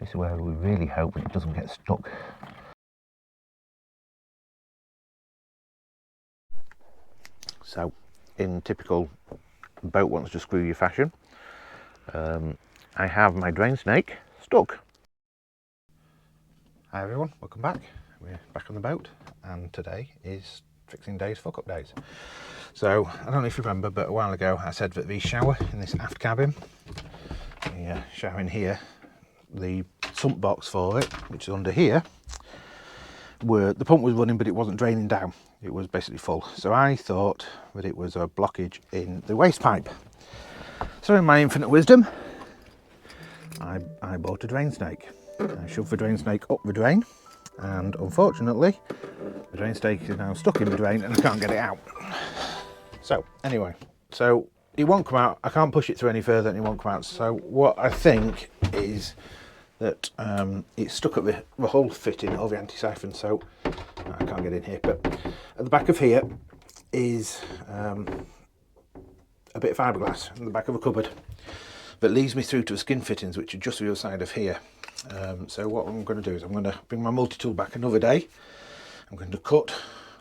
This is where we really hope that it doesn't get stuck. So, in typical boat wants to screw you fashion, I have my drain snake stuck. Hi everyone, welcome back. We're back on the boat, and today is fixing days, fuck up days. So, I don't know if you remember, but a while ago I said that the shower in this aft cabin, the shower in here, the sump box for it, which is under here, the pump was running but it wasn't draining down. It was basically full. So I thought that it was a blockage in the waste pipe. So in my infinite wisdom, I bought a drain snake. I shoved the drain snake up the drain, and unfortunately the drain snake is now stuck in the drain and I can't get it out. So anyway, so it won't come out. I can't push it through any further and it won't come out. So what I think is that it's stuck at the whole fitting of the anti-siphon, so I can't get in here. But at the back of here is a bit of fiberglass in the back of a cupboard that leads me through to the skin fittings, which are just the other side of here. So what I'm going to do is I'm going to bring my multi-tool back another day. I'm going to cut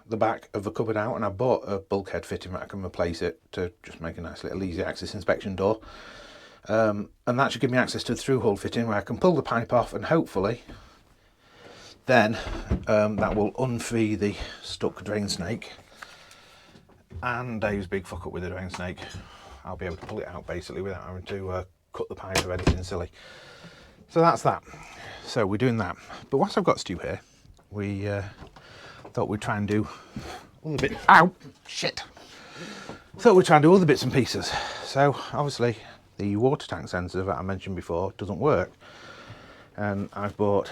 the back of the cupboard out, and I bought a bulkhead fitting that I can replace it to just make a nice little easy access inspection door. And that should give me access to the through hole fitting where I can pull the pipe off, and hopefully then that will unfree the stuck drain snake. And Dave's big fuck up with the drain snake, I'll be able to pull it out basically without having to cut the pipe or anything silly. So that's that. So we're doing that. But whilst I've got Stu here, we thought we'd try and do all the bits. Ow! Shit! Thought we'd try and do all the bits and pieces. So obviously the water tank sensor that I mentioned before doesn't work, and I've bought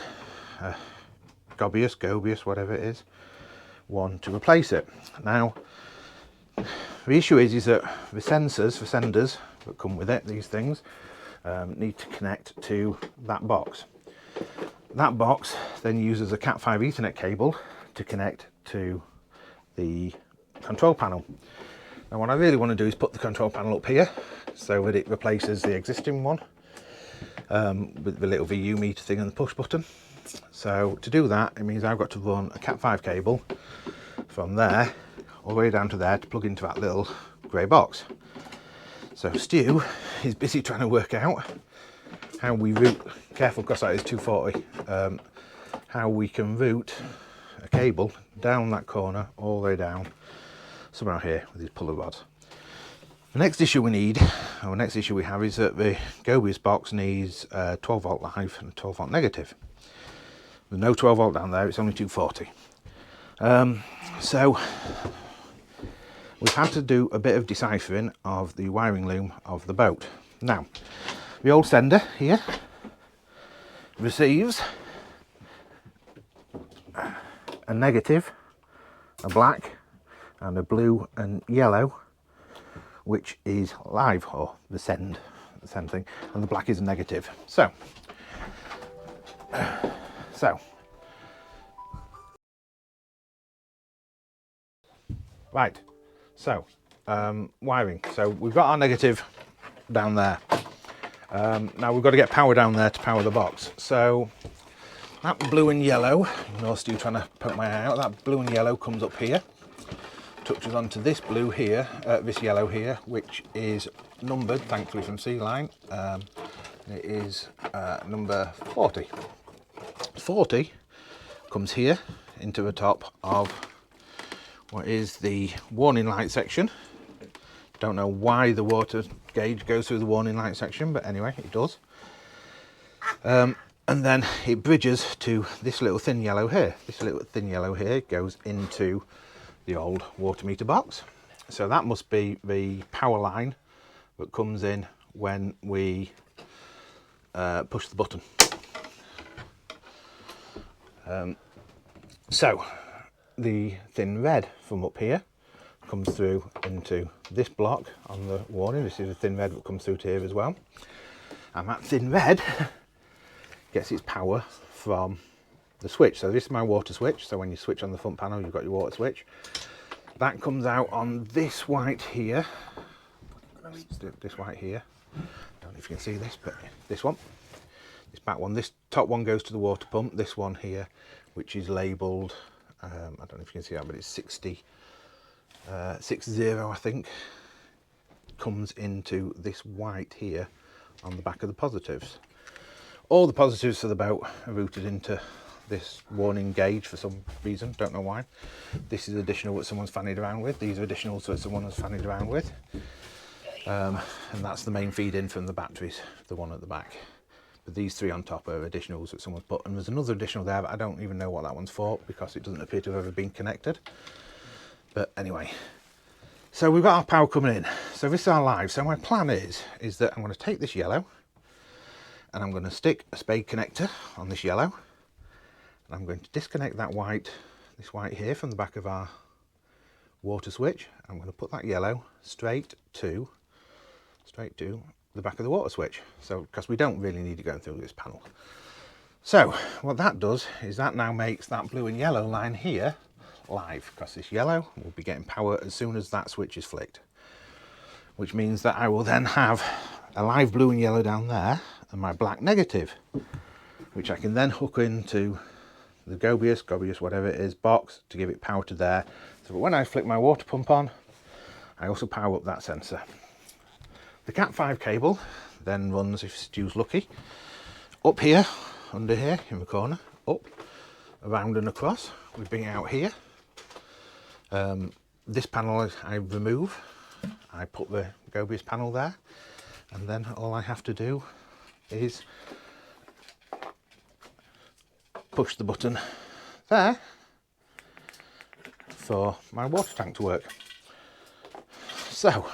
a Gobius, whatever it is, one to replace it. Now the issue is that the senders that come with it, these things, need to connect to that box. That box then uses a Cat5 Ethernet cable to connect to the control panel. Now what I really want to do is put the control panel up here so that it replaces the existing one with the little VU meter thing and the push button. So to do that, it means I've got to run a Cat5 cable from there all the way down to there to plug into that little grey box. So Stu is busy trying to work out how we route, careful because that is 240, how we can route a cable down that corner all the way down somewhere here with these puller rods. The next issue we have is that the Gobius box needs a 12 volt live and a 12 volt negative. There's no 12 volt down there, it's only 240. So we've had to do a bit of deciphering of the wiring loom of the boat. Now, the old sender here receives a negative, a black, and a blue and yellow, which is live, or the send thing, and the black is a negative. So right, so wiring. So we've got our negative down there. Now we've got to get power down there to power the box. So that blue and yellow, no Stu trying to poke my eye out, that blue and yellow comes up here, touches onto this blue here, this yellow here, which is numbered, thankfully from C-Line. It is number 40. 40 comes here into the top of what is the warning light section. Don't know why the water gauge goes through the warning light section, but anyway, it does. And then it bridges to this little thin yellow here. This little thin yellow here goes into the old water meter box. So that must be the power line that comes in when we push the button. So the thin red from up here comes through into this block on the warning. This is a thin red that comes through to here as well. And that thin red gets its power from the switch. So this is my water switch. So when you switch on the front panel, you've got your water switch. That comes out on this white here. This white here. I don't know if you can see this, but this one. this back one. This top one goes to the water pump. This one here, which is labelled, I don't know if you can see that, but it's 60, 60 I think, comes into this white here on the back of the positives. All the positives for the boat are routed into this warning gauge for some reason, don't know why. This is additional that someone's fannied around with. These are additional that someone has fannied around with. And that's the main feed in from the batteries, the one at the back. But these three on top are additionals that someone's put. And there's another additional there, but I don't even know what that one's for because it doesn't appear to have ever been connected. But anyway, so we've got our power coming in. So this is our live. So my plan is that I'm going to take this yellow and I'm going to stick a spade connector on this yellow. And I'm going to disconnect that white, this white here from the back of our water switch. I'm going to put that yellow straight to the back of the water switch. So, because we don't really need it going through this panel. So what that does is that now makes that blue and yellow line here live, because this yellow will be getting power as soon as that switch is flicked. Which means that I will then have a live blue and yellow down there and my black negative, which I can then hook into the Gobius, whatever it is, box to give it power to there. So when I flick my water pump on, I also power up that sensor. The Cat 5 cable then runs, if Stu's lucky, up here, under here in the corner, up, around and across. We bring it out here. This panel I remove. I put the Gobius panel there, and then all I have to do is push the button there for my water tank to work. So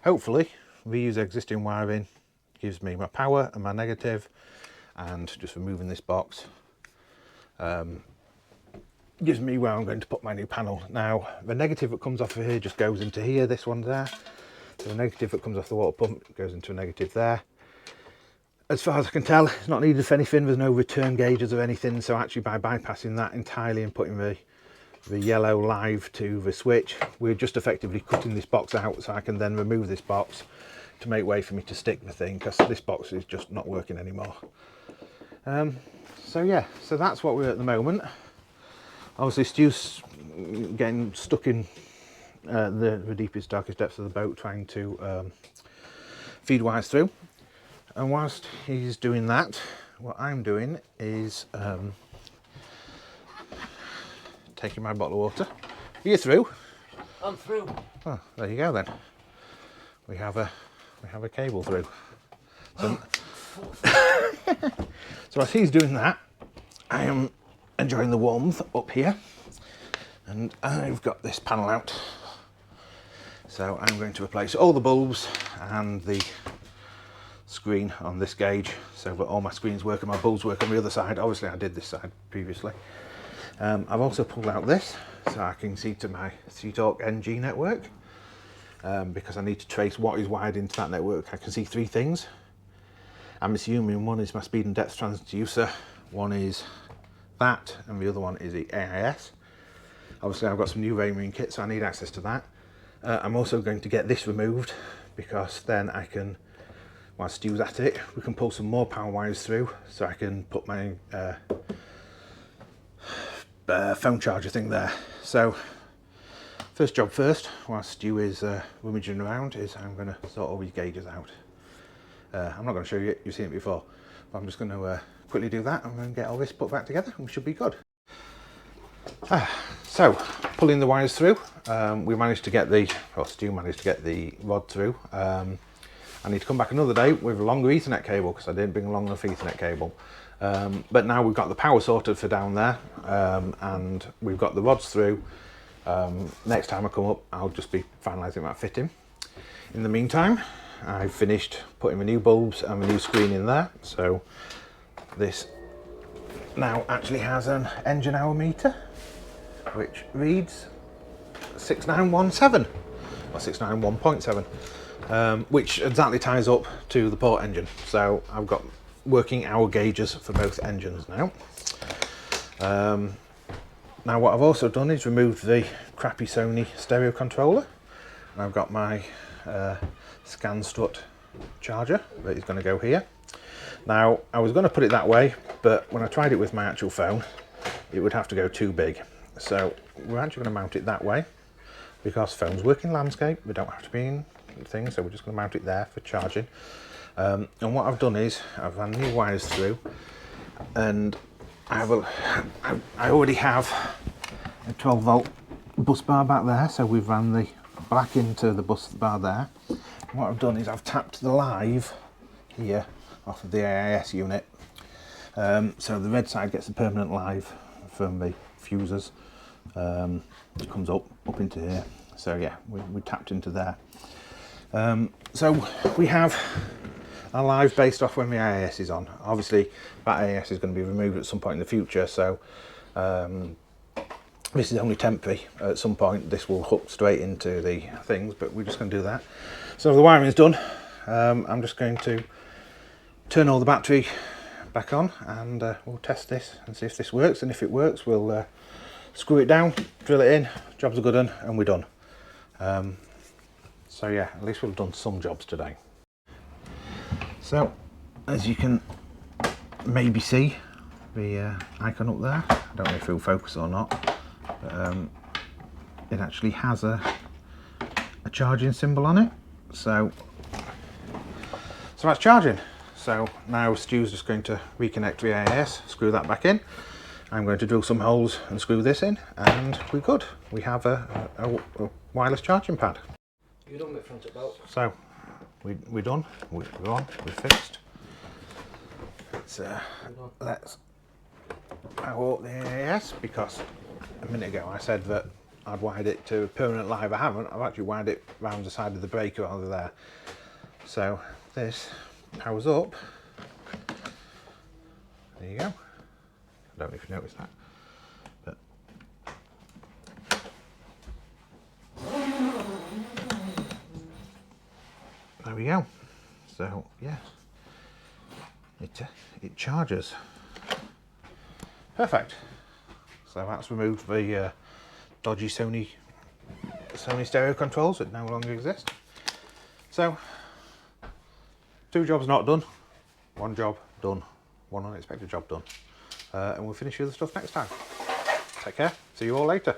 hopefully reuse existing wiring gives me my power and my negative, and just removing this box gives me where I'm going to put my new panel. Now the negative that comes off of here just goes into here, this one there. So the negative that comes off the water pump goes into a negative there. As far as I can tell, it's not needed for anything. There's no return gauges or anything. So actually by bypassing that entirely and putting the yellow live to the switch, we're just effectively cutting this box out, so I can then remove this box to make way for me to stick the thing, because this box is just not working anymore. So yeah, so that's what we're at the moment. Obviously Stu's getting stuck in the deepest, darkest depths of the boat, trying to feed wires through. And whilst he's doing that, what I'm doing is taking my bottle of water. Are you through? I'm through. Oh, there you go then. We have a cable through. So, so as he's doing that, I am enjoying the warmth up here, and I've got this panel out. So I'm going to replace all the bulbs and the screen on this gauge, so that all my screens work and my bulbs work on the other side. Obviously I did this side previously. I've also pulled out this so I can see to my C-Talk NG network, because I need to trace what is wired into that network. I can see three things. I'm assuming one is my speed and depth transducer, one is that, and the other one is the AIS. Obviously I've got some new Raymarine kit, so I need access to that. I'm also going to get this removed, because then I can, while Stu's at it, we can pull some more power wires through, so I can put my phone charger thing there. So first job first, while Stu is rummaging around, is I'm going to sort all these gauges out. I'm not going to show you it, you've seen it before, but I'm just going to quickly do that and then get all this put back together and we should be good. So pulling the wires through, we managed to get Stu managed to get the rod through. I need to come back another day with a longer Ethernet cable, because I didn't bring a long enough Ethernet cable. But now we've got the power sorted for down there, and we've got the rods through. Next time I come up, I'll just be finalising that fitting. In the meantime, I've finished putting the new bulbs and the new screen in there. So this now actually has an engine hour meter, which reads 6917 or 691.7, which exactly ties up to the port engine. So I've got working hour gauges for both engines now. Now what I've also done is removed the crappy Sony stereo controller, and I've got my scan strut charger that is going to go here. Now, I was going to put it that way, but when I tried it with my actual phone, it would have to go too big. So we're actually going to mount it that way, because phones work in landscape. We don't have to be in things, so we're just going to mount it there for charging. And what I've done is I've run new wires through, and I already have a 12 volt bus bar back there, so we've ran the black into the bus bar there. And what I've done is I've tapped the live here off of the AIS unit, so the red side gets the permanent live from the fuses. It comes up into here, so yeah, we tapped into there. So we have a live based off when the AIS is on. Obviously that AIS is going to be removed at some point in the future, so this is only temporary. At some point this will hook straight into the things, but we're just going to do that. So the wiring is done. I'm just going to turn all the battery back on, and we'll test this and see if this works, and if it works we'll screw it down, drill it in, job's a good one, and we're done. So yeah, at least we've done some jobs today. So as you can maybe see the icon up there, I don't know if it'll focus or not, but it actually has a charging symbol on it, so that's charging. So now Stu's just going to reconnect the AIS, screw that back in. I'm going to drill some holes and screw this in, and we're good. We have a wireless charging pad. You done with front of boat. So we're done. We're on. We're fixed. Let's power up the AIS, because a minute ago I said that I'd wired it to permanent live. I haven't. I've actually wired it round the side of the breaker over there. So this powers up. There you go. I don't know if you noticed that, but there we go. So yeah, it charges. Perfect. So that's removed the dodgy Sony stereo controls that no longer exist. So 2 jobs not done, 1 job done, 1 unexpected job done. And we'll finish the other stuff next time. Take care. See you all later.